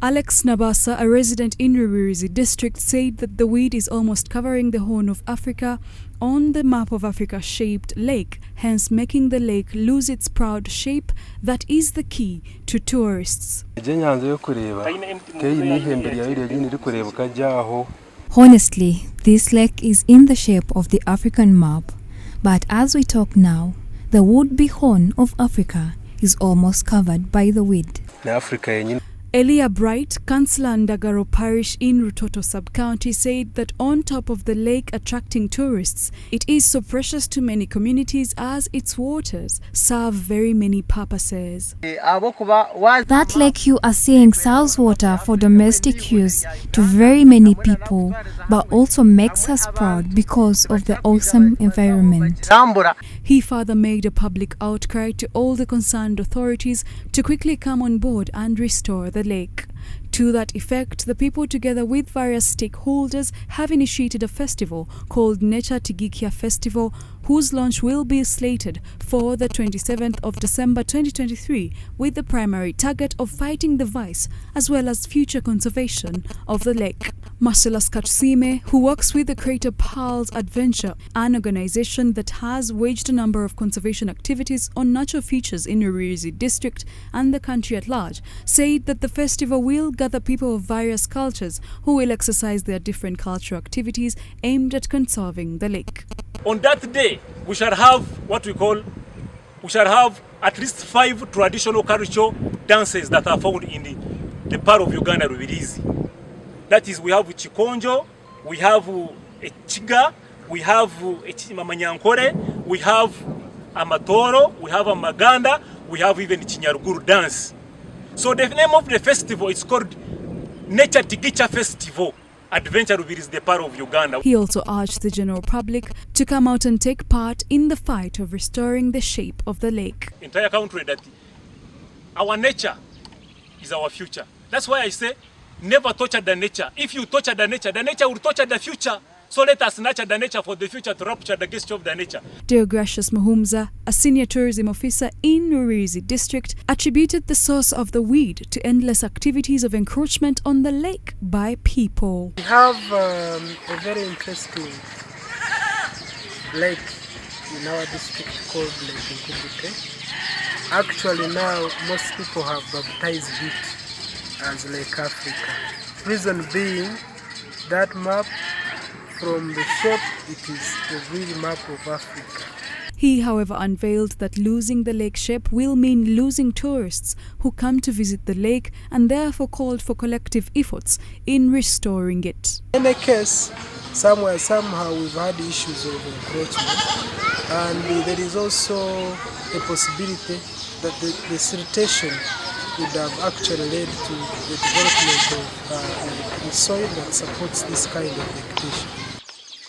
Alex Nabasa, a resident in Rubirizi district, said that the weed is almost covering the Horn of Africa on the map of Africa-shaped lake, hence making the lake lose its proud shape that is the key to tourists. Honestly, this lake is in the shape of the African map, but as we talk now, the would-be Horn of Africa is almost covered by the weed. Elia Bright, councillor in Ndagaro Parish in Rutooto Sub-county, said that on top of the lake attracting tourists, it is so precious to many communities as its waters serve very many purposes. That lake you are seeing serves water for domestic use to very many people, but also makes us proud because of the awesome environment. He further made a public outcry to all the concerned authorities to quickly come on board and restore the lake. To that effect, the people, together with various stakeholders, have initiated a festival called Nature Tigikia Festival, whose launch will be slated for the 27th of December 2023, with the primary target of fighting the vice as well as future conservation of the lake. Marcela Skatsime, who works with the Creator Pearls Adventure, an organization that has waged a number of conservation activities on natural features in Rubirizi district and the country at large, said that the festival will gather people of various cultures who will exercise their different cultural activities aimed at conserving the lake. On that day, we shall have at least 5 traditional cultural dances that are found in the part of Uganda, Rubirizi. That is, we have Chikonjo, we have a Chiga, we have a Mamanyankore, we have a Matoro, we have a Maganda, we have even Chinyaruguru dance. So the name of the festival is called Nature Tigicha Festival. Adventure Rubirizi, the part of Uganda. He also urged the general public to come out and take part in the fight of restoring the shape of the lake. Entire country, that our nature is our future. That's why I say never torture the nature. If you torture the nature will torture the future. So let us nurture the nature for the future to rupture the gist of the nature. Deogracious Muhumza, a senior tourism officer in Rubirizi district, attributed the source of the weed to endless activities of encroachment on the lake by people. We have a very interesting lake in our district called Lake Nkugute. Actually now most people have baptized it as Lake Africa. Reason being that map, from the shape, it is a real map of Africa. He, however, unveiled that losing the lake shape will mean losing tourists who come to visit the lake, and therefore called for collective efforts in restoring it. In any case, somehow we've had issues of encroachment, and there is also a possibility that the siltation would have actually led to the development of the soil that supports this kind of vegetation.